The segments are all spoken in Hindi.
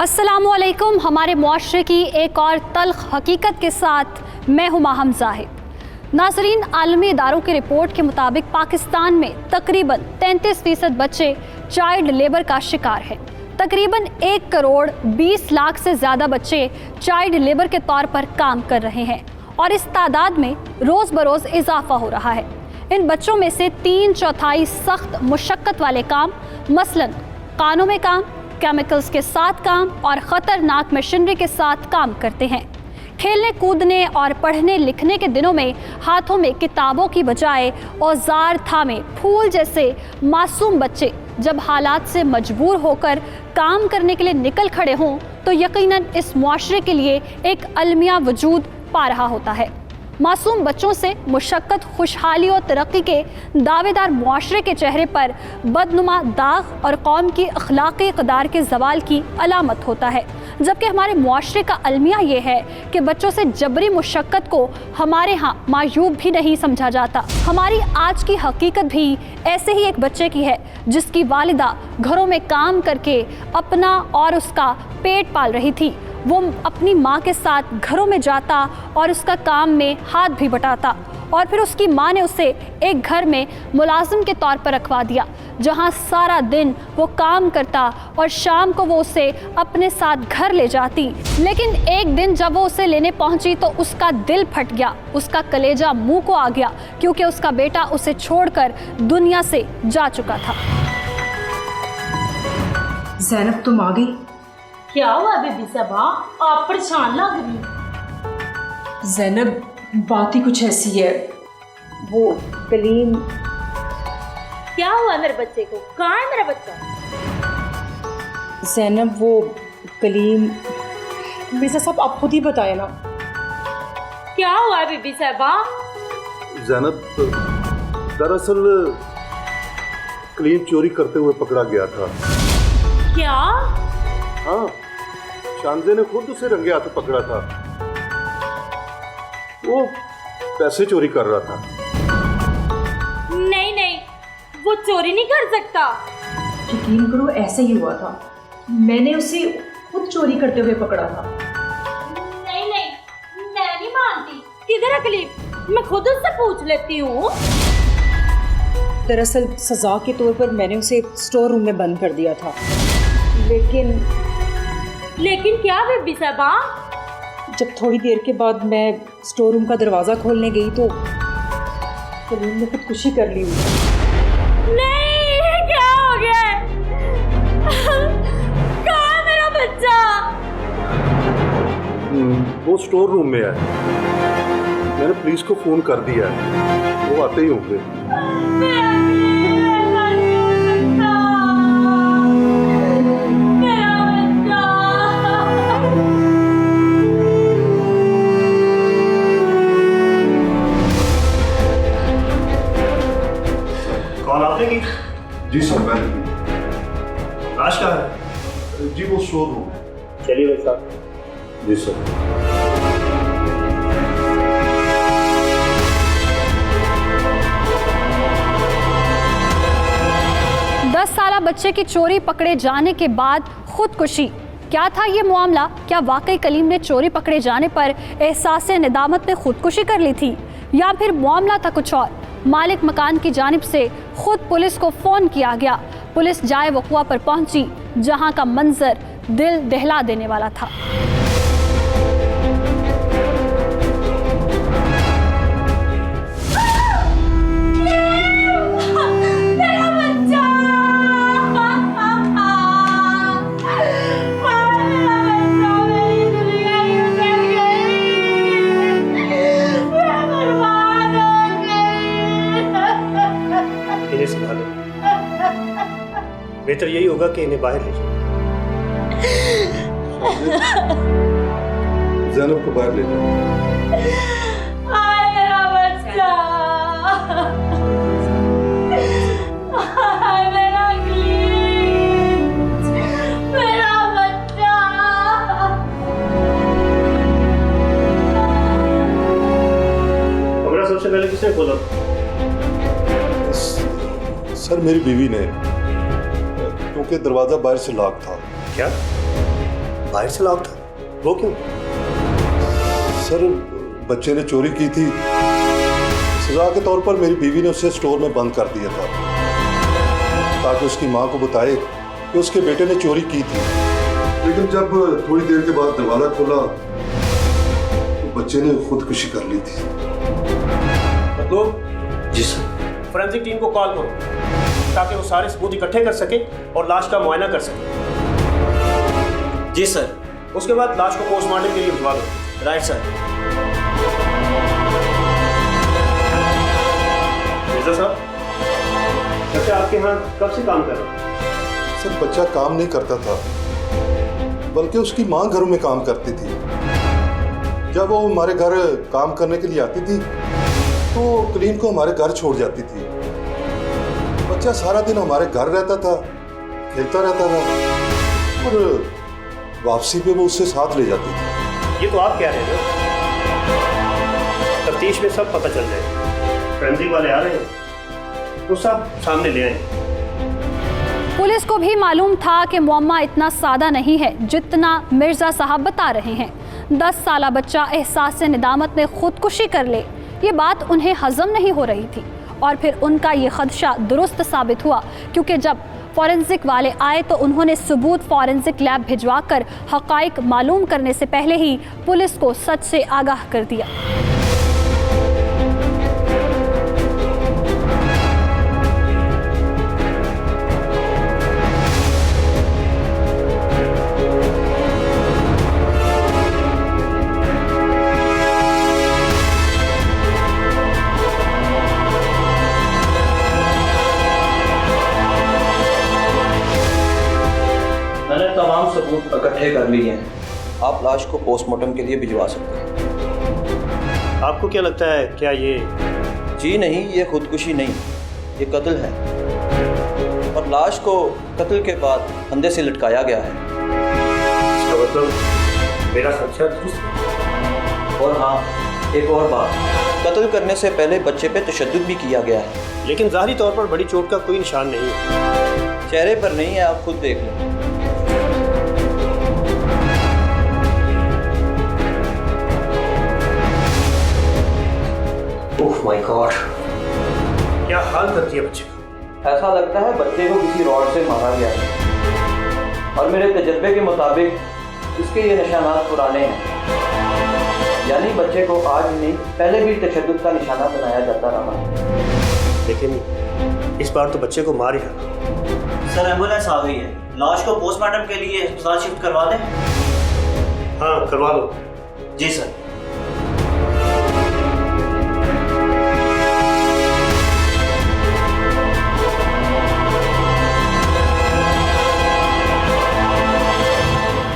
अस्सलामुअलैकुम। हमारे मुआशरे की एक और तल्ख हकीकत के साथ मैं हूँ माहम जाहिद। नाज़रीन, आलमी इदारों की रिपोर्ट के मुताबिक पाकिस्तान में तकरीबन 33% बच्चे चाइल्ड लेबर का शिकार हैं। तकरीबन 1 करोड़ 20 लाख से ज़्यादा बच्चे चाइल्ड लेबर के तौर पर काम कर रहे हैं और इस तादाद में रोज़ बरोज़ इजाफा हो रहा है। इन बच्चों में से 3/4 सख्त मुशक्क़त वाले काम, मसलन कानों में काम, केमिकल्स के साथ काम और ख़तरनाक मशीनरी के साथ काम करते हैं। खेलने कूदने और पढ़ने लिखने के दिनों में हाथों में किताबों की बजाय औजार थामे फूल जैसे मासूम बच्चे जब हालात से मजबूर होकर काम करने के लिए निकल खड़े हों तो यकीनन इस मुआशरे के लिए एक अलमिया वजूद पा रहा होता है। मासूम बच्चों से मुशक्क़त, खुशहाली और तरक्की के दावेदार मुआशरे के चेहरे पर बदनुमा दाग और कौम की अखलाक़ी इक़दार के ज़वाल की अलामत होता है। जबकि हमारे मुआशरे का अलमिया ये है कि बच्चों से जबरी मुशक्क़त को हमारे यहाँ मायूब भी नहीं समझा जाता। हमारी आज की हकीकत भी ऐसे ही एक बच्चे की है जिसकी वालिदा घरों में काम करके अपना और उसका पेट पाल रही थी। वो अपनी माँ के साथ घरों में जाता और उसका काम में हाथ भी बटाता और फिर उसकी माँ ने उसे एक घर में मुलाजिम के तौर पर रखवा दिया जहाँ सारा दिन वो काम करता और शाम को वो उसे अपने साथ घर ले जाती। लेकिन एक दिन जब वो उसे लेने पहुँची तो उसका दिल फट गया, उसका कलेजा मुँह को आ गया क्योंकि उसका बेटा उसे छोड़कर दुनिया से जा चुका था। ज़ैनब, तुम आ गई? क्या हुआ बेबी साहबा, आप परेशान लग रही? ज़ैनब, बात ही कुछ ऐसी है। वो कलीम। क्या हुआ मेरे बच्चे को? कहाँ है मेरा बच्चा? ज़ैनब, वो कलीम। मिर्ज़ा साहब, आप खुद ही बताए ना। क्या हुआ बेबी साहबा? ज़ैनब, दरअसल कलीम चोरी करते हुए पकड़ा गया था। क्या? हाँ, शानजे ने खुद उसे रंगे हाथ पकड़ा था। वो पैसे चोरी कर रहा था। नहीं नहीं, वो चोरी नहीं कर सकता। यकीन करो, ऐसा ही हुआ था। मैंने उसे खुद चोरी करते हुए पकड़ा था। नहीं नहीं, मैं नहीं मानती। किधर है कलीम? मैं खुद उससे पूछ लेती हूँ। दरअसल सजा के तौर पर मैंने उसे स्टोर रूम में बंद कर दिया था। लेकिन क्या बेबी साहबा? जब थोड़ी देर के बाद मैं स्टोर रूम का दरवाज़ा खोलने गई तो कलीम ने खुदकुशी कर ली। नहीं, क्या हो गया? कहाँ है मेरा बच्चा? वो स्टोर रूम में है। मैंने पुलिस को फोन कर दिया है, वो आते ही होंगे। जी सर, मैं लाश कहाँ है? जी वो स्टोर रूम। चलिए भाई साहब। जी सर। दस साला बच्चे की चोरी पकड़े जाने के बाद खुदकुशी। क्या था ये मामला? क्या वाकई कलीम ने चोरी पकड़े जाने पर एहसास निदामत ने खुदकुशी कर ली थी या फिर मामला था कुछ और? मालिक मकान की जानिब से खुद पुलिस को फ़ोन किया गया। पुलिस जाए वक़ुआ पर पहुंची जहां का मंजर दिल दहला देने वाला था। बेहतर यही होगा कि इन्हें बाहर ले जाओ। ज़ैनब को बाहर ले जाओ। मेरा बच्चा, मेरा कलीम, मेरा बच्चा। कमरा सबसे पहले किसने खोला? सर, मेरी बीवी ने, क्योंकि दरवाज़ा बाहर से लॉक था। क्या? बाहर से लॉक था, वो क्यों? सर बच्चे ने चोरी की थी, सजा के तौर पर मेरी बीवी ने उसे स्टोर में बंद कर दिया था ताकि उसकी माँ को बताए कि उसके बेटे ने चोरी की थी। लेकिन जब थोड़ी देर के बाद दरवाजा खोला तो बच्चे ने खुदकुशी कर ली थी। जी सर। फोरेंसिक टीम को कॉल करो ताकि वो सारे सबूत इकट्ठे कर सके और लाश का मुआयना कर सके। जी सर। उसके बाद लाश को पोस्टमार्टम के लिए भिजवा दो। Right sir. मिर्जा साहब, बच्चा आपके यहाँ कब से काम कर रहा है? सर बच्चा काम नहीं करता था, बल्कि उसकी माँ घरों में काम करती थी। जब वो हमारे घर काम करने के लिए आती थी तो कलीम को हमारे घर छोड़ जाती थी। बच्चा सारा दिन हमारे घर रहता था, खेलता रहता था और वापसी पे वो उससे साथ ले जाती थी। ये तो आप कह रहे हैं ना, तफ्तीश में सब पता चल जाएगा। फोरेंसिक वाले आ रहे हैं तो सब सामने ले आए। पुलिस को भी मालूम था कि मुअम्मा इतना सादा नहीं है जितना मिर्जा साहब बता रहे हैं। 10 साला बच्चा एहसास से निदामत में खुदकुशी कर ले, ये बात उन्हें हजम नहीं हो रही थी। और फिर उनका ये खदशा दुरुस्त साबित हुआ, क्योंकि जब फॉरेंसिक वाले आए तो उन्होंने सबूत फॉरेंसिक लैब भिजवाकर हकाइक मालूम करने से पहले ही पुलिस को सच से आगाह कर दिया। मैंने तमाम सबूत इकट्ठे कर लिए हैं। आप लाश को पोस्टमार्टम के लिए भिजवा सकते हैं। आपको क्या लगता है, क्या ये? जी नहीं, ये खुदकुशी नहीं, ये कत्ल है और लाश को कत्ल के बाद फंदे से लटकाया गया है। इसका मतलब मेरा खदशा दुरुस्त है। और हाँ, एक और बात, कत्ल करने से पहले बच्चे पे तशद्दुद भी किया गया है। लेकिन ज़ाहिरी तौर पर बड़ी चोट का कोई निशान नहीं है। चेहरे पर नहीं है, आप खुद देख लें। ओह माय गॉड, क्या हाल करती है बच्चे का। ऐसा लगता है बच्चे को किसी रॉड से मारा गया है और मेरे तजर्बे के मुताबिक इसके ये निशानात पुराने हैं, यानी बच्चे को आज ही नहीं पहले भी तशद्दुद का निशाना बनाया जाता रहा है। लेकिन इस बार तो बच्चे को मार ही डाला। सर एम्बुलेंस आ गई है, लाश को पोस्टमार्टम के लिए अस्पताल शिफ्ट करवा दें? हाँ करवा दो। जी सर।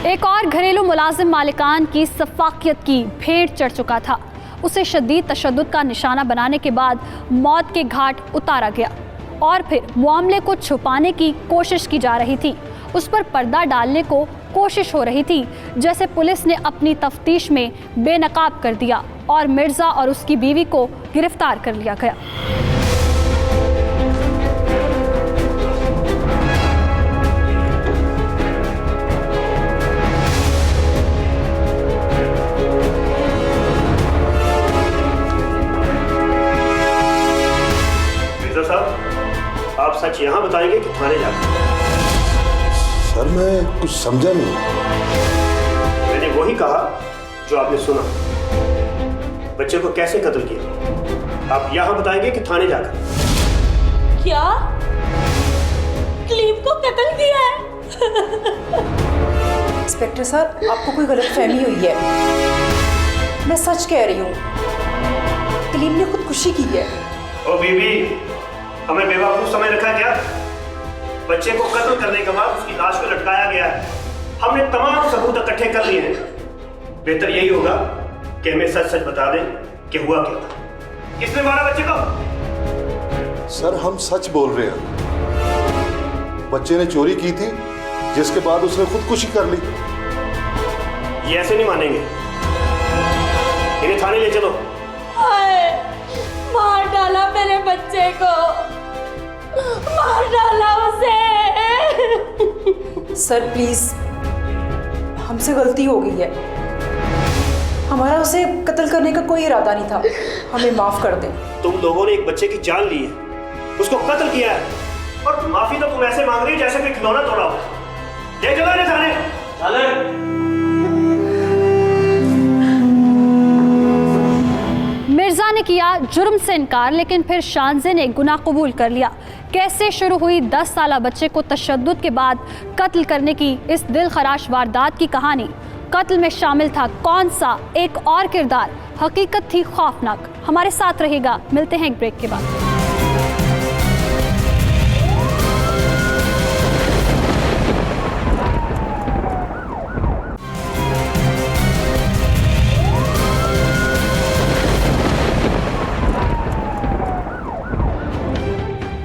एक और घरेलू मुलाजिम मालिकान की सफाकियत की भेंट चढ़ चुका था। उसे शदीद तशद्दुद का निशाना बनाने के बाद मौत के घाट उतारा गया और फिर मामले को छुपाने की कोशिश की जा रही थी। उस पर पर्दा डालने को कोशिश हो रही थी, जैसे पुलिस ने अपनी तफ्तीश में बेनकाब कर दिया और मिर्जा और उसकी बीवी को गिरफ्तार कर लिया गया। आप सच यहाँ बताएंगे कि थाने जाकर? सर मैं कुछ समझा नहीं। मैंने वही कहा जो आपने सुना। बच्चे को कैसे कत्ल किया आप यहाँ बताएंगे कि थाने जाकर? क्या कलीम को कत्ल किया है? इंस्पेक्टर सर, आपको कोई गलतफहमी हुई है। मैं सच कह रही हूँ, कलीम ने खुदकुशी की है। ओ बीबी, हमें बेवकूफ समझ रखा क्या? बच्चे को कत्ल करने के बाद उसकी लाश को लटकाया गया है। हमने तमाम सबूत इकट्ठे कर लिए हैं। बेहतर यही होगा कि हमें सच सच बता दें कि हुआ क्या था। किसने मारा बच्चे को? सर हम सच बोल रहे हैं, बच्चे ने चोरी की थी जिसके बाद उसने खुदकुशी कर ली। ये ऐसे नहीं मानेंगे, इन्हें थाने ले चलो। हाय, मार डाला मेरे बच्चे को, मार डाला उसे। सर प्लीज, हम हमसे गलती हो गई है। हमारा उसे कत्ल करने का कोई इरादा नहीं था, हमें माफ कर दें। तुम लोगों ने एक बच्चे की जान ली है, उसको कत्ल किया है, और माफी तो तुम ऐसे मांग रही हो जैसे कोई खिलौना तोड़ा हो। ले चलो इन्हें थाने। मिर्जा ने किया जुर्म से इनकार, लेकिन फिर शानजे ने गुनाह कबूल कर लिया। कैसे शुरू हुई 10 साला बच्चे को तशद्दुद के बाद कत्ल करने की इस दिल खराश वारदात की कहानी? कत्ल में शामिल था कौन सा एक और किरदार? हकीकत थी खौफनाक। हमारे साथ रहेगा, मिलते हैं एक ब्रेक के बाद।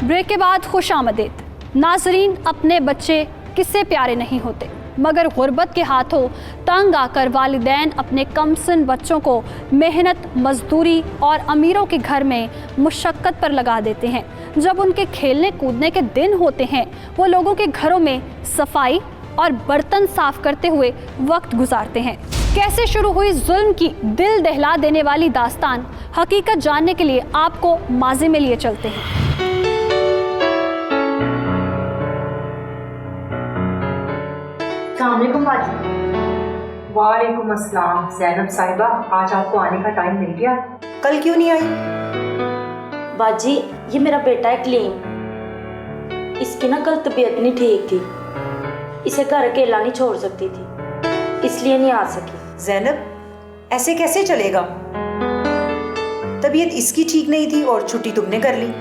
ब्रेक के बाद खुश आमदीद। नाजरीन, अपने बच्चे किससे प्यारे नहीं होते, मगर गुर्बत के हाथों तंग आकर वालिदैन अपने कमसिन बच्चों को मेहनत मजदूरी और अमीरों के घर में मुशक्क़त पर लगा देते हैं। जब उनके खेलने कूदने के दिन होते हैं, वो लोगों के घरों में सफाई और बर्तन साफ करते हुए वक्त गुजारते हैं। कैसे शुरू हुई जुल्म की दिल दहला देने वाली दास्तान? हकीकत जानने के लिए आपको माजी में लिए चलते हैं। अस्सलामुअलैकुम बाजी। वालेकुम अस्सलाम। ज़ैनब साहिबा, आज आपको आने का टाइम मिल गया, कल क्यों नहीं आई? बाजी, ये मेरा बेटा है कलीम। इसकी ना कल तबीयत नहीं ठीक थी, इसे घर अकेला नहीं छोड़ सकती थी, इसलिए नहीं आ सकी। ज़ैनब, ऐसे कैसे चलेगा? तबीयत इसकी ठीक नहीं थी और छुट्टी तुमने कर ली।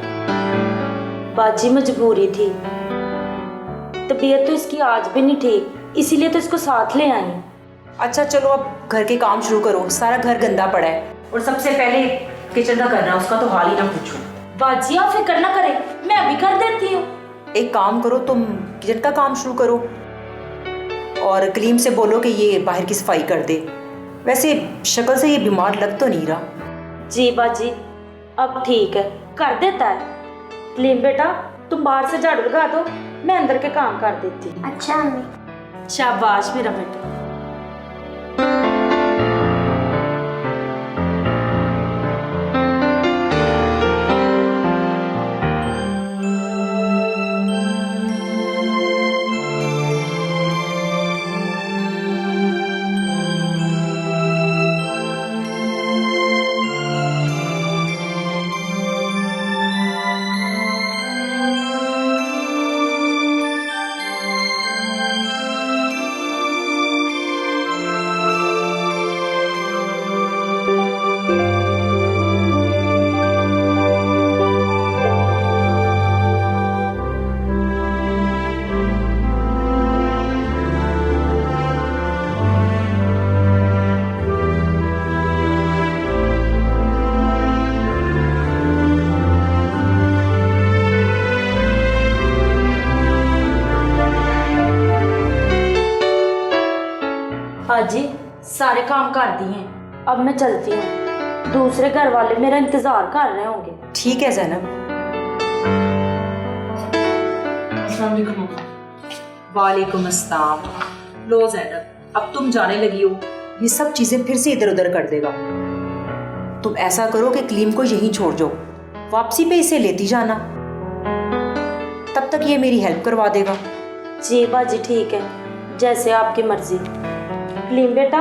बाजी, मजबूरी थी। तबीयत तो इसकी आज भी नहीं ठीक, इसीलिए तो इसको साथ ले आई। अच्छा चलो, अब घर के काम शुरू करो, सारा घर गंदा पड़ा है। और सबसे पहले किचन का करना, उसका तो हाल ही ना पूछो। बाजी, आप फिक्र ना करें, मैं अभी कर देती हूँ। एक काम करो, तुम किचन का काम शुरू करो और कलीम से बोलो कि ये बाहर की सफाई कर दे। वैसे शक्ल से ये बीमार लग तो नहीं रहा। जी बाजी, अब ठीक है, कर देता है। कलीम बेटा, तुम बाहर से झाड़ू लगा दो, मैं अंदर के काम कर देती हूँ। अच्छा अम्मी। शाबाश मेरा बेटा। बाजी, सारे काम कर दिए, अब मैं चलती हूँ। दूसरे घर वाले मेरा इंतजार कर रहे होंगे। ठीक है ज़ैनब। वालेकुम अस्सलाम। लो ज़ैनब, अब तुम जाने लगी हो, ये सब चीजें फिर से इधर उधर कर देगा। तुम ऐसा करो कि कलीम को यहीं छोड़ जाओ, वापसी पे इसे लेती जाना, तब तक ये मेरी हेल्प करवा देगा। जी बाजी, ठीक है, जैसे आपकी मर्जी। कलीम बेटा,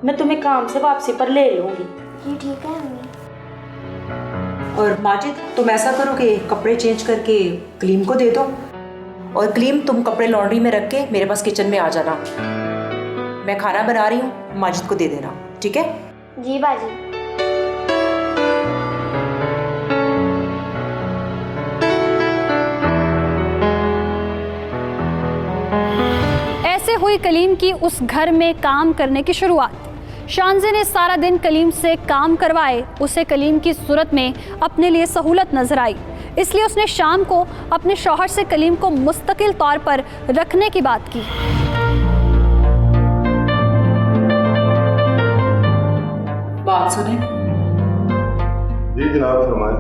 मैं तुम्हें काम से वापसी पर ले लूंगी। जी ठीक है अम्मी। और माजिद, तुम ऐसा करो कि कपड़े चेंज करके कलीम को दे दो, और कलीम तुम कपड़े लॉन्ड्री में रख के मेरे पास किचन में आ जाना। मैं खाना बना रही हूँ, माजिद को दे देना, ठीक है? जी बाजी। ऐसे हुई कलीम की उस घर में काम करने की शुरुआत। शानजे ने सारा दिन कलीम से काम करवाए। उसे कलीम की सूरत में अपने लिए सहूलत नजर आई, इसलिए उसने शाम को अपने शौहर से कलीम को मुस्तकिल तौर पर रखने की बात की। बात सुने। जी जनाब, फरमाएं।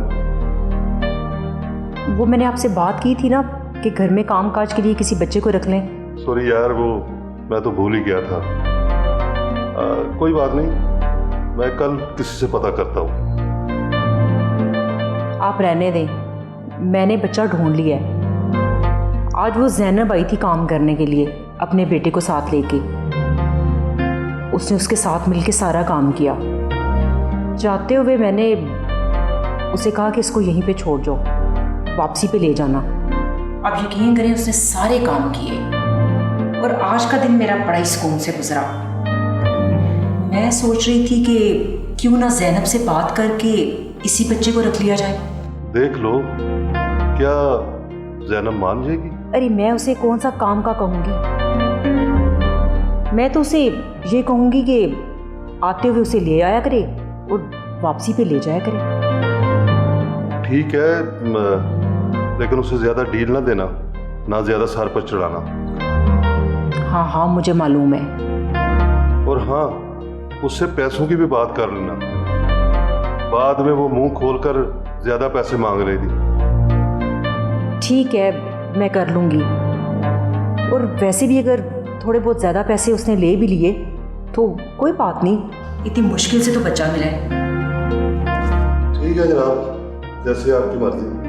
वो मैंने आपसे बात की थी ना कि घर में काम काज के लिए किसी बच्चे को रख लें। सॉरी यार, वो मैं तो भूल ही गया था। कोई बात नहीं, मैं कल किसी से पता करता हूँ। आप रहने दें, मैंने बच्चा ढूंढ लिया है। आज वो जैनब आई थी काम करने के लिए अपने बेटे को साथ लेके। उसने उसके साथ मिलके सारा काम किया। जाते हुए मैंने उसे कहा कि इसको यहीं पे छोड़ जाओ, वापसी पे ले जाना। अब यकीन करें उसने सारे काम किए और आज का दिन मेरा बड़ा ही सुकून से गुजरा। मैं सोच रही थी कि क्यों ना जैनब से बात करके इसी बच्चे को रख लिया जाए। देख लो, क्या जैनब मान जाएगी? अरे मैं उसे कौन सा काम का कहूँगी, मैं तो उसे ये कहूँगी कि आते हुए उसे ले आया करे और वापसी पे ले जाया करे। ठीक है, लेकिन उसे ज्यादा डील ना देना, ना ज्यादा सर पर चढ़ाना। हाँ हाँ मुझे मालूम है। और हाँ, उससे पैसों की भी बात कर लेना। बाद में वो मुंह खोलकर ज्यादा पैसे मांग रही थी। ठीक है, मैं कर लूँगी। और वैसे भी अगर थोड़े बहुत ज़्यादा पैसे उसने ले भी लिए तो कोई बात नहीं, इतनी मुश्किल से तो बच्चा मिला है। ठीक है जनाब, जैसे आपकी मर्जी।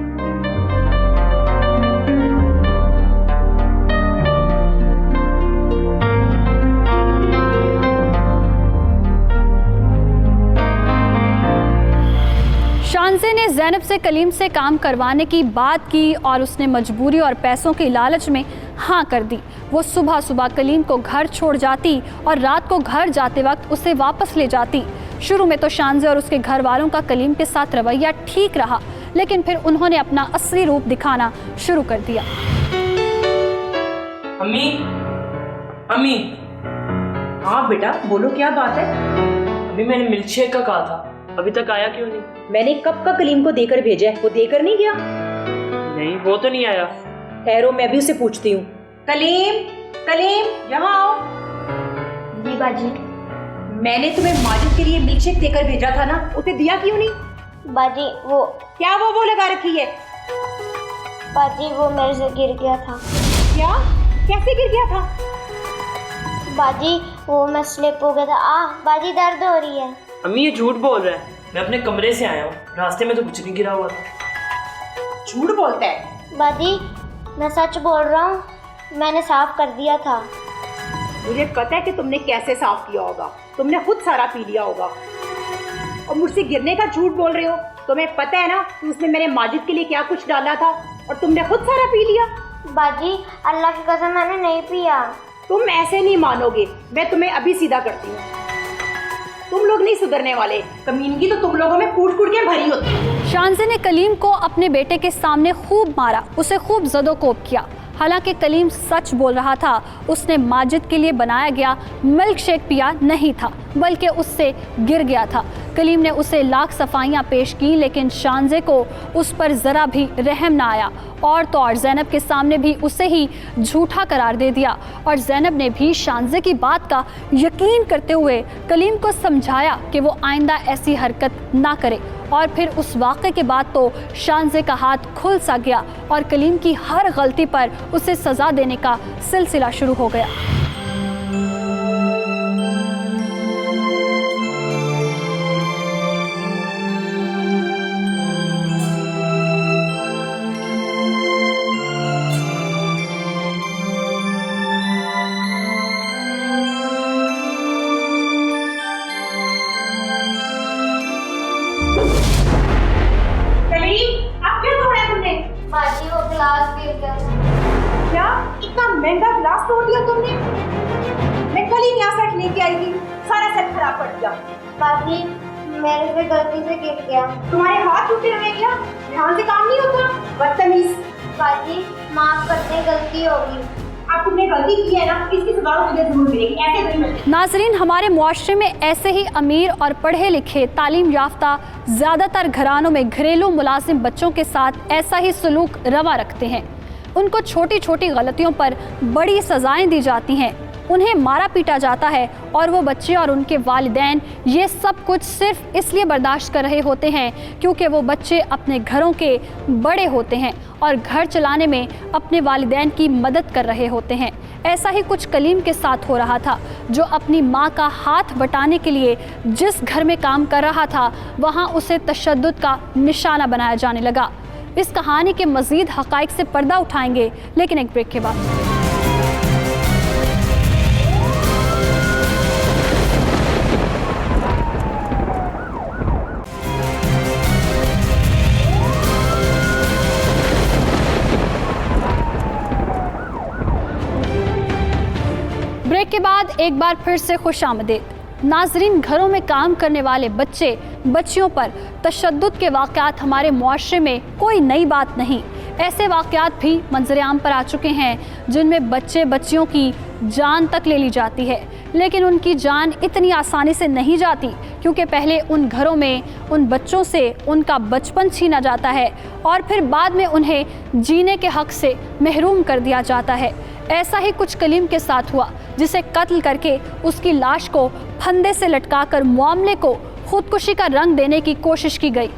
शानज़े ने ज़ैनब से कलीम से काम करवाने की बात की और उसने मजबूरी और पैसों की लालच में हाँ कर दी। वो सुबह सुबह कलीम को घर छोड़ जाती और रात को घर जाते वक्त उसे वापस ले जाती। शुरू में तो शानज़े और उसके घर वालों का कलीम के साथ रवैया ठीक रहा, लेकिन फिर उन्होंने अपना असली रूप दिखाना शुरू कर दिया। अम्मी, अम्मी। हाँ बेटा बोलो, क्या बात है? अभी मैंने मिल्क शेक का कहा था, अभी तक आया क्यों नहीं? मैंने कब का कलीम को देकर भेजा है, वो देकर नहीं गया? नहीं, वो तो नहीं आया। ठहरो, मैं भी उसे पूछती हूँ। कलीम, कलीम यहाँ आओ। जी बाजी। मैंने तुम्हें माजिद के लिए मिल्कशेक देकर भेजा था ना, उसे दिया क्यों नहीं? बाजी वो क्या वो लगा रखी है? बाजी वो मेरे से गिर गया था। क्या? कैसे गिर गया था? बाजी वो मैं स्लिप हो गया था। बाजी दर्द हो रही है। अम्मी ये झूठ बोल रहा है, मैं अपने कमरे से आया हूँ, रास्ते में तो कुछ नहीं गिरा हुआ था। झूठ बोलता है? बाजी मैं सच बोल रहा हूँ, मैंने साफ कर दिया था। मुझे पता है कि तुमने कैसे साफ किया होगा, तुमने खुद सारा पी लिया होगा और मुझसे गिरने का झूठ बोल रहे हो। तुम्हें पता है ना कि उसने मेरे माजिद के लिए क्या कुछ डाला था और तुमने खुद सारा पी लिया। बाजी अल्लाह की कसम मैंने नहीं पिया। तुम ऐसे नहीं मानोगे, मैं तुम्हें अभी सीधा करती हूँ। तुम लोग नहीं सुधरने वाले, कमीनगी तो तुम लोगों में कूट कूट के भरी होती है। शानज़े ने कलीम को अपने बेटे के सामने खूब मारा, उसे खूब ज़दोकोब किया। हालांकि कलीम सच बोल रहा था, उसने माजिद के लिए बनाया गया मिल्क शेक पिया नहीं था, बल्कि उससे गिर गया था। कलीम ने उसे लाख सफाइयाँ पेश की, लेकिन शानज़े को उस पर ज़रा भी रहम ना आया और तो और ज़ैनब के सामने भी उसे ही झूठा करार दे दिया। और ज़ैनब ने भी शानज़े की बात का यकीन करते हुए कलीम को समझाया कि वो आइंदा ऐसी हरकत ना करे। और फिर उस वाक़े के बाद तो शानज़े का हाथ खुल सा गया और कलीम की हर गलती पर उसे सज़ा देने का सिलसिला शुरू हो गया। बाजी वो गिलास गिर गया। क्या इतना महंगा गिलास तोड़ दिया तुमने? मैं कल ही नया सेट लेके आई थी, सारा सेट खराब कर दिया। बाजी मेरे से गलती से गिर गया। तुम्हारे हाथ टूटे हुए क्या? ध्यान से काम नहीं होता, बदतमीज। बाजी माफ कर दे, गलती होगी। आप तुमने गलती की है ना, इसकी सजा तुझे जरूर मिलेगी, ऐसे नहीं मिलेगी। नाज़रीन, हमारे मुआशरे में ऐसे ही अमीर और पढ़े लिखे तालीम याफ्ता ज़्यादातर घरानों में घरेलू मुलाजिम बच्चों के साथ ऐसा ही सलूक रवा रखते हैं। उनको छोटी छोटी गलतियों पर बड़ी सज़ाएं दी जाती हैं। उन्हें मारा पीटा जाता है और वो बच्चे और उनके वालिदैन ये सब कुछ सिर्फ इसलिए बर्दाश्त कर रहे होते हैं क्योंकि वो बच्चे अपने घरों के बड़े होते हैं और घर चलाने में अपने वालिदैन की मदद कर रहे होते हैं। ऐसा ही कुछ कलीम के साथ हो रहा था, जो अपनी माँ का हाथ बटाने के लिए जिस घर में काम कर रहा था वहाँ उसे तशद्दुद का निशाना बनाया जाने लगा। इस कहानी के मज़ीद हक़ाइक़ से पर्दा उठाएंगे, लेकिन एक ब्रेक के बाद। ब्रेक के बाद एक बार फिर से खुशामदीद। नाजरीन, घरों में काम करने वाले बच्चे बच्चियों पर तशद्दुद के वाक़यात हमारे मुआशरे में कोई नई बात नहीं। ऐसे वाक़यात भी मंजर-ए-आम पर आ चुके हैं जिनमें बच्चे बच्चियों की जान तक ले ली जाती है, लेकिन उनकी जान इतनी आसानी से नहीं जाती क्योंकि पहले उन घरों में उन बच्चों से उनका बचपन छीना जाता है और फिर बाद में उन्हें जीने के हक़ से महरूम कर दिया जाता है। ऐसा ही कुछ कलीम के साथ हुआ, जिसे कत्ल करके उसकी लाश को फंदे से लटकाकर मामले को खुदकुशी का रंग देने की कोशिश की गई,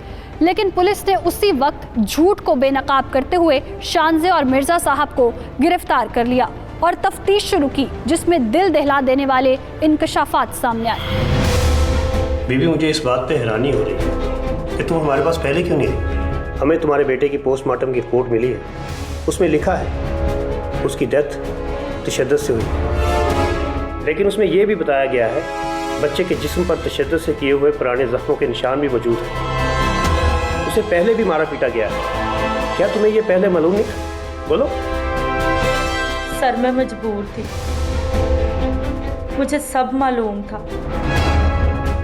लेकिन पुलिस ने उसी वक्त झूठ को बेनकाब करते हुए शानजे और मिर्ज़ा साहब को गिरफ्तार कर लिया और तफ्तीश शुरू की, जिसमें दिल दहला देने वाले इंकशाफात सामने आए। बीबी, मुझे इस बात पे हैरानी हो रही है कि तुम हमारे पास पहले क्यों नहीं आई? हमें तुम्हारे बेटे की पोस्टमार्टम की रिपोर्ट मिली है, उसमें लिखा है उसकी डेथ तशद्दुद से हुई, लेकिन उसमें यह भी बताया गया है बच्चे के जिस्म पर तशद्दुद से किए हुए पुराने जख्मों के निशान भी मौजूद हैं। उसे पहले भी मारा पीटा गया है। क्या तुम्हें यह पहले मालूम नहीं था? बोलो। सर, मैं मजबूर थी, मुझे सब मालूम था,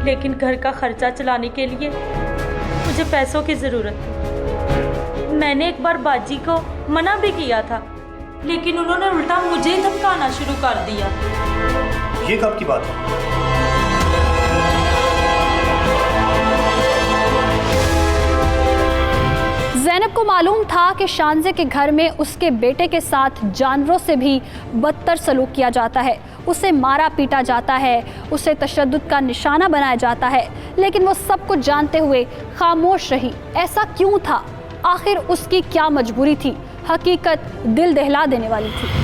लेकिन घर का खर्चा चलाने के लिए मुझे पैसों की ज़रूरत थी। मैंने एक बार बाजी को मना भी किया था, लेकिन उन्होंने उल्टा मुझे धमकाना शुरू कर दिया। ये कब की बात है? ज़ैनब को मालूम था कि शानजे के घर में उसके बेटे के साथ जानवरों से भी बदतर सलूक किया जाता है, उसे मारा पीटा जाता है, उसे तशद्दुद का निशाना बनाया जाता है, लेकिन वो सब कुछ जानते हुए खामोश रही। ऐसा क्यों था? आखिर उसकी क्या मजबूरी थी? हकीकत दिल दहला देने वाली थी।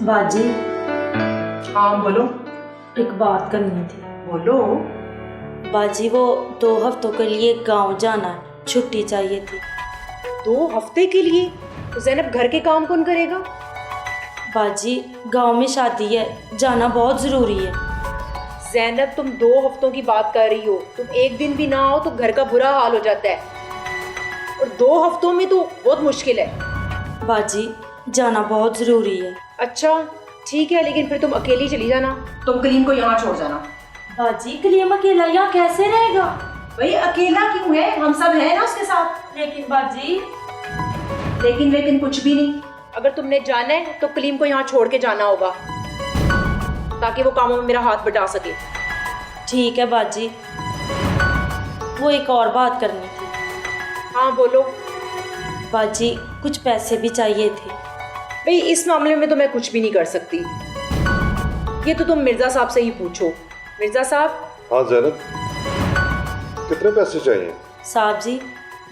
बाजी, हाँ बोलो। एक बात करनी थी। बोलो। बाजी, वो 2 हफ्तों के लिए गांव जाना है, छुट्टी चाहिए थी। 2 हफ्ते के लिए? तो ज़ैनब, घर के काम कौन करेगा? बाजी, गांव में शादी है, जाना बहुत ज़रूरी है। ज़ैनब, तुम 2 हफ्तों की बात कर रही हो, तुम एक दिन भी ना आओ तो घर का बुरा हाल हो जाता है, और 2 हफ्तों में तो बहुत मुश्किल है। बाजी, जाना बहुत ज़रूरी है। अच्छा ठीक है, लेकिन फिर तुम अकेली चली जाना, तुम कलीम को यहाँ छोड़ जाना। बाजी, कलीम अकेला यहाँ कैसे रहेगा? भाई अकेला क्यों है, हम सब हैं ना उसके साथ। लेकिन बाजी। लेकिन कुछ भी नहीं। अगर तुमने जाना है तो कलीम को यहाँ छोड़ के जाना होगा, ताकि वो कामों में मेरा हाथ बटा सके। ठीक है बाजी, वो एक और बात करनी थी। हाँ बोलो। बाजी, कुछ पैसे भी चाहिए थे। भाई इस मामले में तो मैं कुछ भी नहीं कर सकती, ये तो तुम मिर्ज़ा साहब से ही पूछो। मिर्ज़ा साहब। हाँ ज़ैनब, कितने पैसे चाहिए? साहब जी,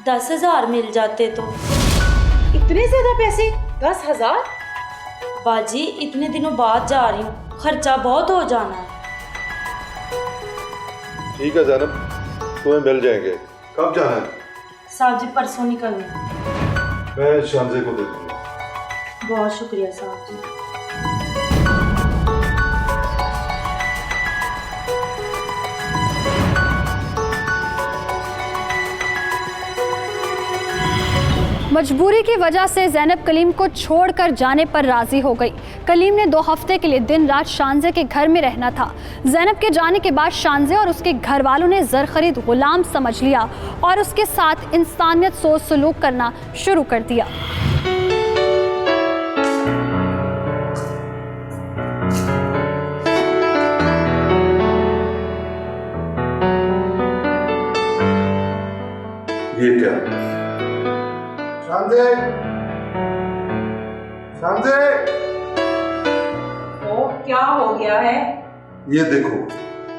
10,000 मिल जाते तो। इतने ज़्यादा पैसे? 10,000? बाजी, इतने दिनों बाद जा रही हूँ, खर्चा बहुत हो जाना है। ठीक है ज़ैनब, तुम्हें मिल जाएंगे। कब जाना है? साहब जी, परसों निकलना। मैं शानजे को दे दूँगा। बहुत शुक्रिया साहब जी। मजबूरी की वजह से ज़ैनब कलीम को छोड़कर जाने पर राज़ी हो गई। कलीम ने 2 हफ्ते के लिए दिन रात शानजे के घर में रहना था। ज़ैनब के जाने के बाद शानजे और उसके घर वालों ने ज़र खरीद गुलाम समझ लिया और उसके साथ इंसानियत सोच सलूक करना शुरू कर दिया। हो गया है? ये देखो,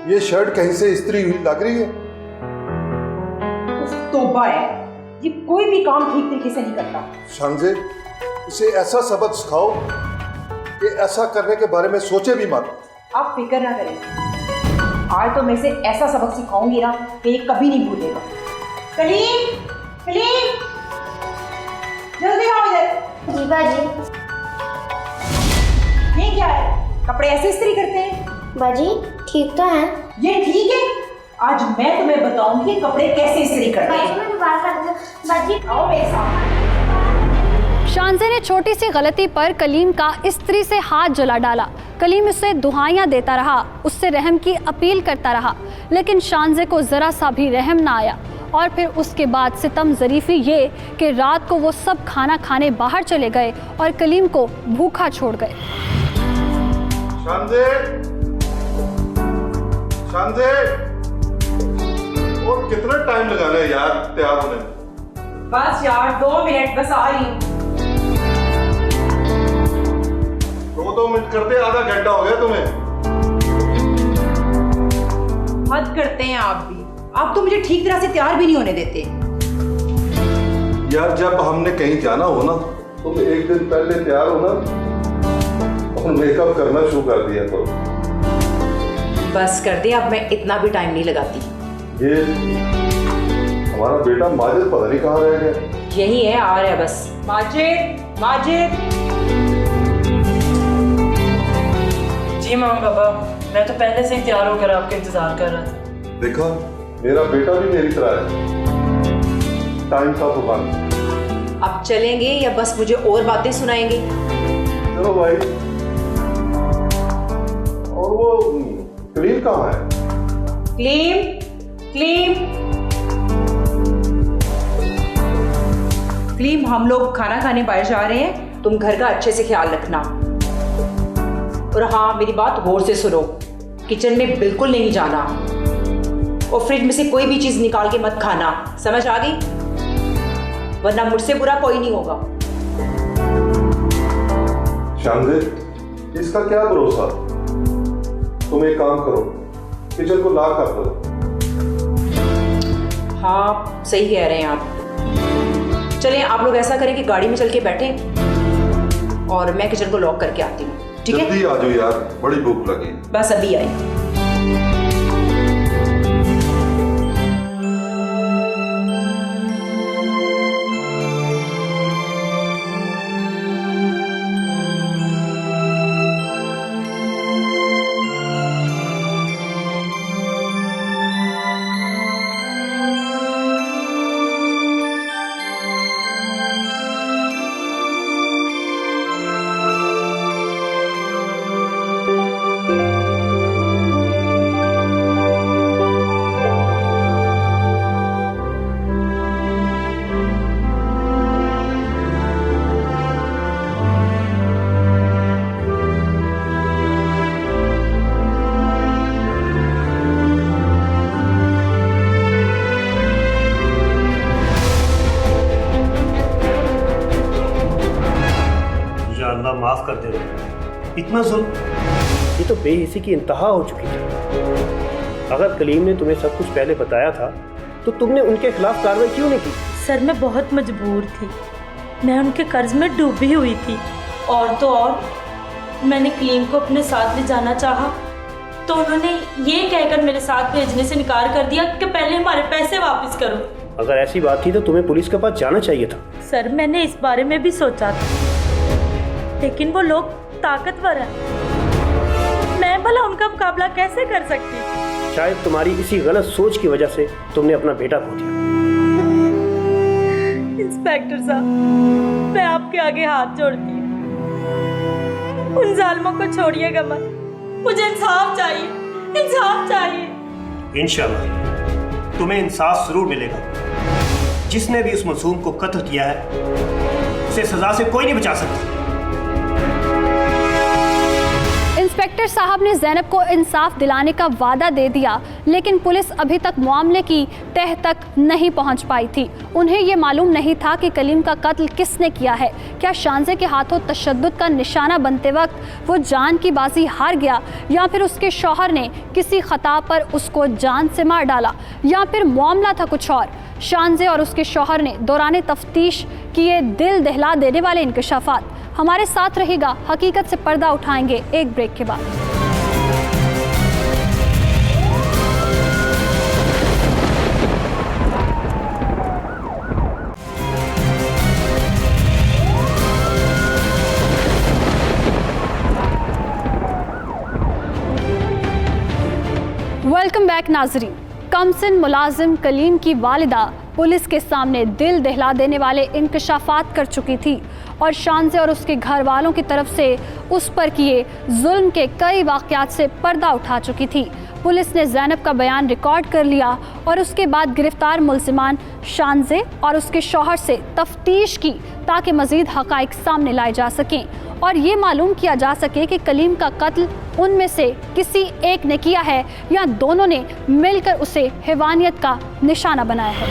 ये शर्ट कहीं से इस्त्री हुई लग रही है। तौबा है, ये कोई भी काम ठीक तरीके से नहीं करता। शांजे, इसे ऐसा सबक सिखाओ कि ऐसा करने के बारे में सोचे भी मत। आप फिक्र ना करें, आज तो मैं इसे ऐसा सबक सिखाऊंगी ना कि ये कभी नहीं भूलेगा। कलीम, कलीम, जल्दी आओ इधर। जी बाजी। ये क्या है? कपड़े ऐसे इस्त्री करते हैं? बाजी ठीक तो है। ये ठीक है? आज मैं तुम्हें बताऊंगी कि कपड़े कैसे इस्त्री करते बाजी हैं। मैं दोबारा कर दूं। बाजी आओ मेरे साथ। शानजे ने छोटी सी गलती पर कलीम का इस्त्री से हाथ जला डाला। कलीम उसे दुहाइयाँ देता रहा, उससे रहम की अपील करता रहा, लेकिन शानजे को ज़रा सा भी रहम ना आया। और फिर उसके बाद सितम ज़रीफ़ी ये कि रात को वो सब खाना खाने बाहर चले गए और कलीम को भूखा छोड़ गए। शांजे, शांजे, और कितना टाइम लगाना है यार तैयार होने में? बस यार 2 मिनट, बस आ रही हूँ। 2 मिनट करते आधा घंटा हो गया तुम्हें। हद करते हैं आप भी। आप तो मुझे ठीक तरह से तैयार भी नहीं होने देते। यार जब हमने कहीं जाना हो ना, तुम एक दिन पहले तैयार हो ना और मेकअप करना शुरू कर दिया करो। बस कर दे, अब मैं इतना भी टाइम नहीं लगाती। ये हमारा बेटा माजिद पता नहीं कहाँ रह गया। यही है, आ रहा है बस। माजिद, माजिद। जी मामा पापा, मैं तो पहले से ही तैयार होकर आपका इंतजार कर रहा था। देखा, मेरा बेटा भी मेरी तरह है। टाइम था तो बंद। अब चलेंगे या बस मुझे और बातें सुनाएंगे? चलो भाई। और वो कलीम कहाँ है? क्लीम, क्लीम, क्लीम, हम लोग खाना खाने बाहर जा रहे हैं, तुम घर का अच्छे से ख्याल रखना। और हाँ, मेरी बात गौर से सुनो, किचन में बिल्कुल नहीं जाना और फ्रिज में से कोई भी चीज निकाल के मत खाना, समझ आ गई? वरना मुझसे बुरा कोई नहीं होगा। शांजे, इसका क्या भरोसा? तुम एक काम करो, किचन को लॉक कर दो। हाँ, सही कह रहे हैं आप। चलें, आप लोग ऐसा करें कि गाड़ी में चल के बैठें और मैं किचन को लॉक करके आती हूँ, ठीक है? जल्दी आ जाओ यार, बड़ी भूख लगी। बस अभी आई। माफ कर दे रहे, इतना जुल्म। ये तो बेहिसी की इंतहा हो चुकी थी। अगर कलीम ने तुम्हें सब कुछ पहले बताया था तो तुमने उनके खिलाफ कार्रवाई क्यों नहीं की? सर, मैं बहुत मजबूर थी, मैं उनके कर्ज में डूबी हुई थी। और तो और मैंने कलीम को अपने साथ ले जाना चाहा तो उन्होंने ये कहकर मेरे साथ भेजने से इनकार कर दिया कि पहले हमारे पैसे वापस करो। अगर ऐसी बात थी तो तुम्हें पुलिस के पास जाना चाहिए था। सर, मैंने इस बारे में भी सोचा था, लेकिन वो लोग ताकतवर हैं, मैं भला उनका मुकाबला कैसे कर सकती थी? शायद तुम्हारी इसी गलत सोच की वजह से तुमने अपना बेटा खो दिया। इंस्पेक्टर साहब, मैं आपके आगे हाथ जोड़ती हूँ, उन जालिमों को छोड़िएगा मत, मुझे इंसाफ चाहिए, इंसाफ चाहिए। इंशाल्लाह तुम्हें इंसाफ जरूर मिलेगा। जिसने भी उस मासूम को कत्ल किया है उसे सजा से कोई नहीं बचा सकता। इंस्पेक्टर इंस्पेक्टर साहब ने ज़ैनब को इंसाफ दिलाने का वादा दे दिया, लेकिन पुलिस अभी तक मामले की तह तक नहीं पहुंच पाई थी। उन्हें ये मालूम नहीं था कि कलीम का कत्ल किसने किया है। क्या शानजे के हाथों तशद्दुद का निशाना बनते वक्त वो जान की बाजी हार गया, या फिर उसके शौहर ने किसी खता पर उसको जान से मार डाला, या फिर मामला था कुछ और। शानजे और उसके शौहर ने दौरान तफ्तीश किए दिल दहला देने वाले इंकशाफात। हमारे साथ रहेगा, हकीकत से पर्दा उठाएंगे एक ब्रेक के बाद। वेलकम बैक नाजरीन। कमसिन मुलाजिम कलीम की वालिदा पुलिस के सामने दिल दहला देने वाले इंकशाफात कर चुकी थी और शानजे और उसके घर वालों की तरफ से उस पर किए जुल्म के कई वाक़यात से पर्दा उठा चुकी थी। पुलिस ने ज़ैनब का बयान रिकॉर्ड कर लिया और उसके बाद गिरफ्तार मुल्ज़िमान शानजे और उसके शौहर से तफ्तीश की ताकि मज़ीद हक़ाइक़ सामने लाए जा सकें और ये मालूम किया जा सके कि कलीम का कत्ल उनमें से किसी एक ने किया है या दोनों ने मिलकर उसे हैवानियत का निशाना बनाया है।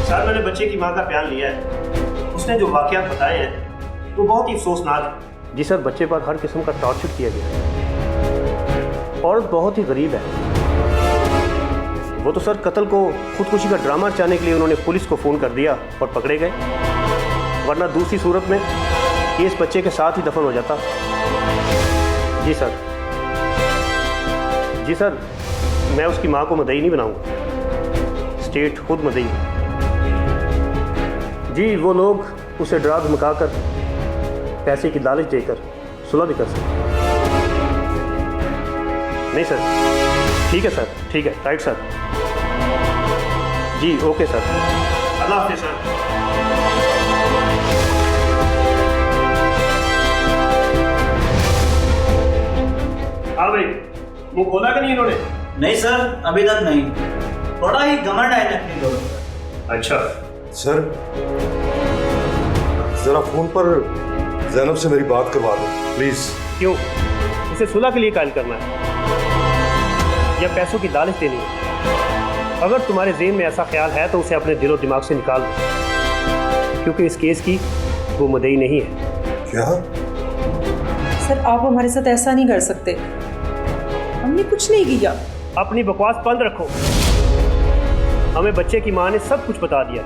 सर, मैंने बच्चे की मां का बयान लिया है। उसने जो वाक़यात बताए हैं वो बहुत ही अफसोसनाक है। जी सर, बच्चे पर हर किस्म का टॉर्चर किया गया है। औरत बहुत ही गरीब है। वो तो सर कत्ल को खुदकुशी का ड्रामा रचाने के लिए उन्होंने पुलिस को फ़ोन कर दिया और पकड़े गए, वरना दूसरी सूरत में केस बच्चे के साथ ही दफन हो जाता। जी सर, जी सर, मैं उसकी मां को मदई नहीं बनाऊंगा, स्टेट खुद मदई है। जी, वो लोग उसे डरा धमका कर पैसे की लालच देकर सुलह भी कर सकते। नहीं सर, ठीक है सर, ठीक है, राइट सर। जी ओके सर, अल्लाह हाफ़िज़ सर। हाँ भाई, वो खोला कि नहीं इन्होंने? नहीं सर, अभी तक नहीं। थोड़ा ही घमंड है अपनी दोस्त। अच्छा सर, जरा फोन पर ज़ैनब से मेरी बात करवा दो प्लीज। क्यों? उसे सुलह के लिए कायल करना है या पैसों की लालच देनी है? अगर तुम्हारे ज़हन में ऐसा ख्याल है तो उसे अपने दिलो दिमाग से निकाल दो, क्योंकि इस केस की वो मुद्दई नहीं है। क्या? सर, आप हमारे साथ ऐसा नहीं कर सकते, हमने कुछ नहीं किया। अपनी बकवास बंद रखो। हमें बच्चे की माँ ने सब कुछ बता दिया।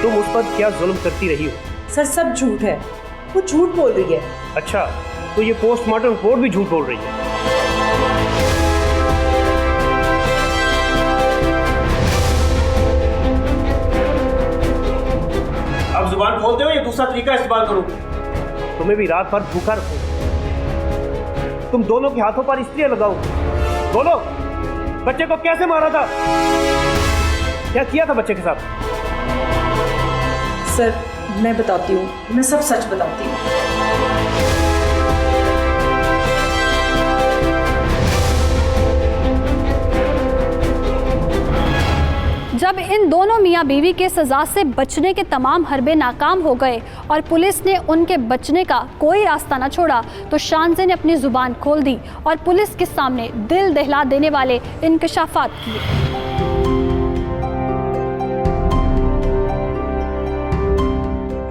तुम उस पर क्या जुल्म करती रही हो? सर, सब झूठ है, वो झूठ बोल रही है। अच्छा, तो ये पोस्टमार्टम रिपोर्ट भी झूठ बोल रही है। अब जुबान खोलते हो या दूसरा तरीका इस्तेमाल करो? तुम्हें भी रात भर भूखा रखो। तुम दोनों के हाथों पर स्त्रियां लगाओ। बोलो, बच्चे को कैसे मारा था? क्या किया था बच्चे के साथ? सर, मैं बताती हूँ, मैं सब सच बताती हूँ। जब इन दोनों मियाँ बीवी के सज़ा से बचने के तमाम हरबे नाकाम हो गए और पुलिस ने उनके बचने का कोई रास्ता न छोड़ा, तो शानजे ने अपनी ज़ुबान खोल दी और पुलिस के सामने दिल दहला देने वाले इंकशाफात किए।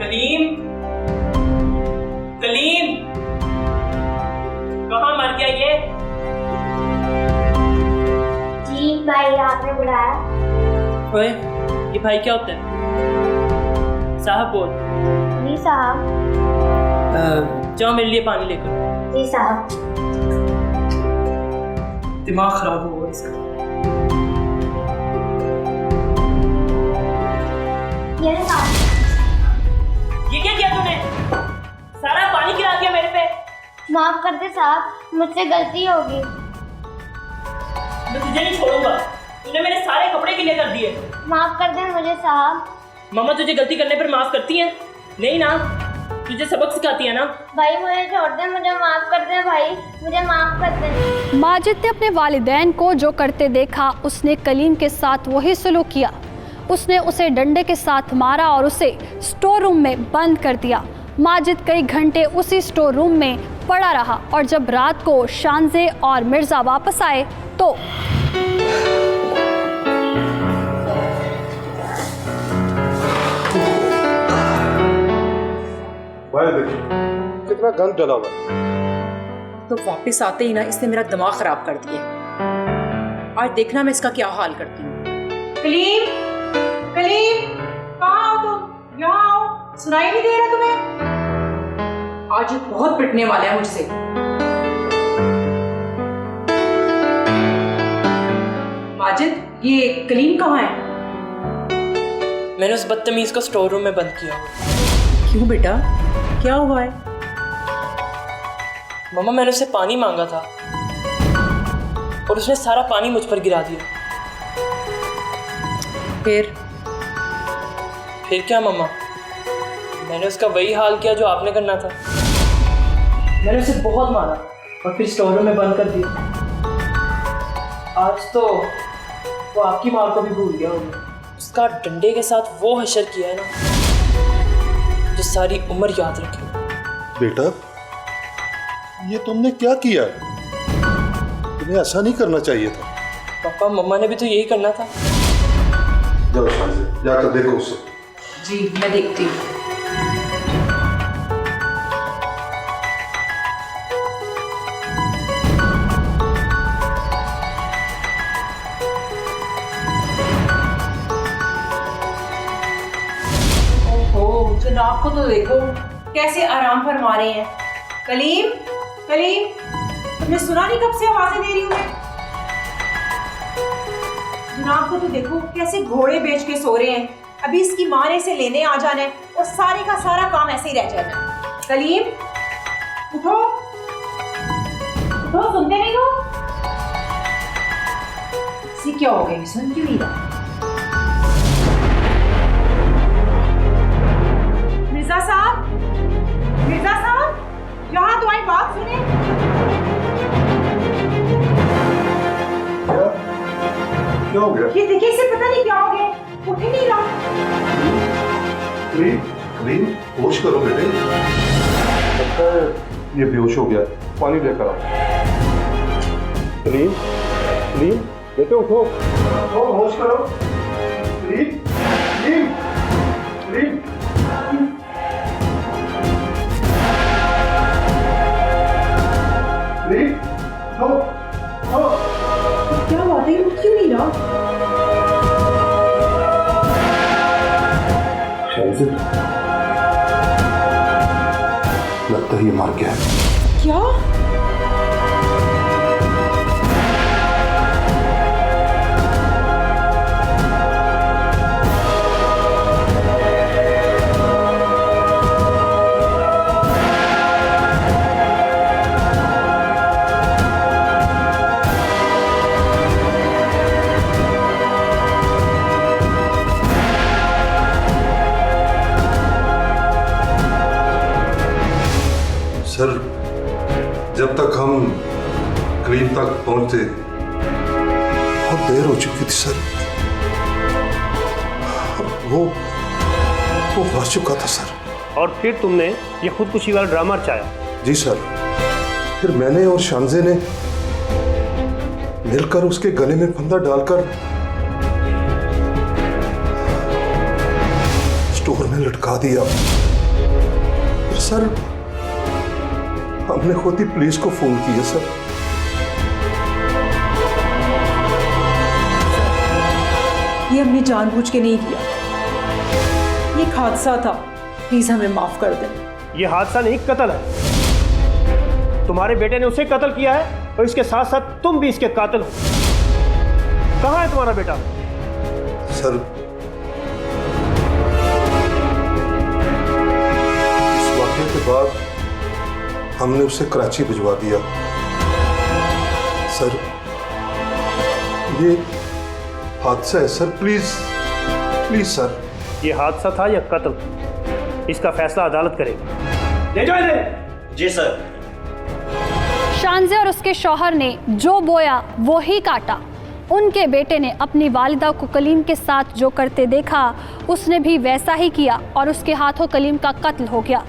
कलीम, कलीम, कहाँ मर गया ये? जी भाई, आपने बुलाया? ओए, ये भाई क्या होता है? साहब बोल। जी साहब। जाओ मेरे लिए पानी लेकर। जी साहब। दिमाग खराब हुआ इसका। ये साहब। ये क्या किया तूने? सारा पानी गिरा दिया मेरे पे। माफ कर दे साहब, मुझसे गलती होगी। मैं तुझे नहीं छोड़ूंगा। तूने मेरे सारे कपड़े गीले कर दिए। माफ कर दे मुझे साहब। मम्मा तुझे गलती करने पर माफ करती है? नहीं ना, तुझे सबक सिखाती है ना। भाई मुझे छोड़ दे, मुझे माफ कर दे भाई, मुझे माफ कर दे। माजिद ने अपने वालिदैन को जो करते देखा, उसने कलीम के साथ वही सलूक किया। उसने उसे डंडे के साथ मारा और उसे स्टोर रूम में बंद कर दिया। माजिद कई घंटे उसी स्टोर रूम में पड़ा रहा और जब रात को शानजे और मिर्ज़ा वापस आए तो देखिए कितना गंद डला हुआ है। तो वापस आते ही ना इसने मेरा दिमाग खराब कर दिया। आज देखना मैं इसका क्या हाल करती हूँ। कलीम, कलीम, कहाँ हो तुम? यहाँ आओ, सुनाई नहीं दे रहा तुम्हें? आज ये बहुत पिटने वाला है मुझसे। माजिद, ये कलीम कहाँ है? मैंने उस बदतमीज को स्टोर रूम में बंद किया। क्यों बेटा, क्या हुआ है? मम्मा, मैंने उससे पानी मांगा था और उसने सारा पानी मुझ पर गिरा दिया। फिर क्या मम्मा? मैंने उसका वही हाल किया जो आपने करना था। मैंने उसे बहुत मारा और फिर स्टोर रूम में बंद कर दिया। आज तो वो आपकी मार को भी भूल गया होगा। उसका डंडे के साथ वो हशर किया है ना जो सारी उम्र याद रखे। बेटा, ये तुमने क्या किया? तुम्हें ऐसा नहीं करना चाहिए था। पापा, मम्मा ने भी तो यही करना था। जाओ शानजे, जाकर देखो उसे। जी, मैं देखती हूँ। ओहो, जनाब को तो देखो कैसे आराम फरमा रहे हैं। कलीम, कलीम, तुमने सुना नहीं कब से आवाजें दे रही हूँ मैं? जनाब को तो देखो कैसे घोड़े बेच के सो रहे हैं। अभी इसकी माँ ने इसे लेने आ जाना है और सारे का सारा काम ऐसे ही रह जाना है। कलीम, उठो, उठो, सुनते नहीं हो? इसे क्या हो गया, सुन क्यों नहीं रहा? मिर्जा साहब, मिर्जा साहब, यहाँ तो आई बात सुने। क्या हो गया? ये देखिए, इसे पता नहीं क्या हो गया, उठ ही नहीं रहा। कलीम, कलीम, होश करो बेटे। लगता है ये बेहोश हो गया। पानी लेकर आओ। कलीम, कलीम, बेटे उठो, उठो, होश करो। कलीम, कलीम, कलीम। कलीम, उठो, उठो। क्या बात है, उठ क्यों नहीं रहा? शानजे, लगता है ये मर गया है। क्या? सर, जब तक हम कलीम तक पहुंचते बहुत देर हो चुकी थी सर। वो मर चुका था सर। और फिर तुमने ये खुदकुशी वाला ड्रामा रचाया? जी सर, फिर मैंने और शानजे ने मिलकर उसके गले में फंदा डालकर स्टोर में लटका दिया। फिर सर हमने खुद ही पुलिस को फोन किया सर। ये हमने जानबूझ के नहीं किया, ये एक हादसा था। प्लीज हमें माफ कर दें। ये हादसा नहीं, कत्ल है। तुम्हारे बेटे ने उसे कत्ल किया है और इसके साथ साथ तुम भी इसके कातिल हो। कहाँ है तुम्हारा बेटा? सर, इस वाक़े के बाद हमने उसे कराची भिजवा दिया। सर, ये हादसा है सर, प्लीज प्लीज सर। ये हादसा था या कत्ल, इसका फैसला अदालत करेगी। ले जाओ इन्हें। जी सर। शानजे और उसके शौहर ने जो बोया वो ही काटा। उनके बेटे ने अपनी वालिदा को कलीम के साथ जो करते देखा उसने भी वैसा ही किया और उसके हाथों कलीम का कत्ल हो गया।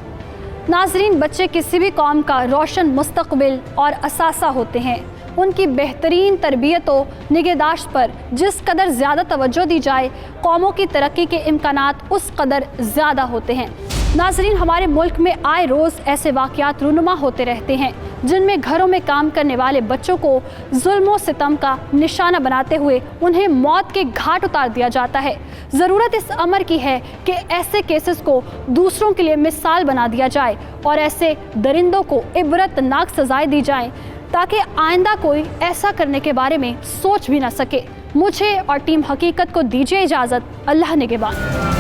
नाजरीन, बच्चे किसी भी कौम का रोशन मुस्तकबिल और असासा होते हैं। उनकी बेहतरीन तरबियत व निगहदाश्त पर जिस कदर ज़्यादा तवज्जो दी जाए, कौमों की तरक्की के इम्कानात उस कदर ज़्यादा होते हैं। नाजरीन, हमारे मुल्क में आए रोज़ ऐसे वाक़यात रूनुमा होते रहते हैं जिनमें घरों में काम करने वाले बच्चों को जुल्म सितम का निशाना बनाते हुए उन्हें मौत के घाट उतार दिया जाता है। ज़रूरत इस अमर की है कि ऐसे केसेस को दूसरों के लिए मिसाल बना दिया जाए और ऐसे दरिंदों को इबरतनाक सजाएं दी जाएं ताकि आइंदा कोई ऐसा करने के बारे में सोच भी ना सके। मुझे और टीम हकीकत को दीजिए इजाज़त। अल्लाह निगहबान।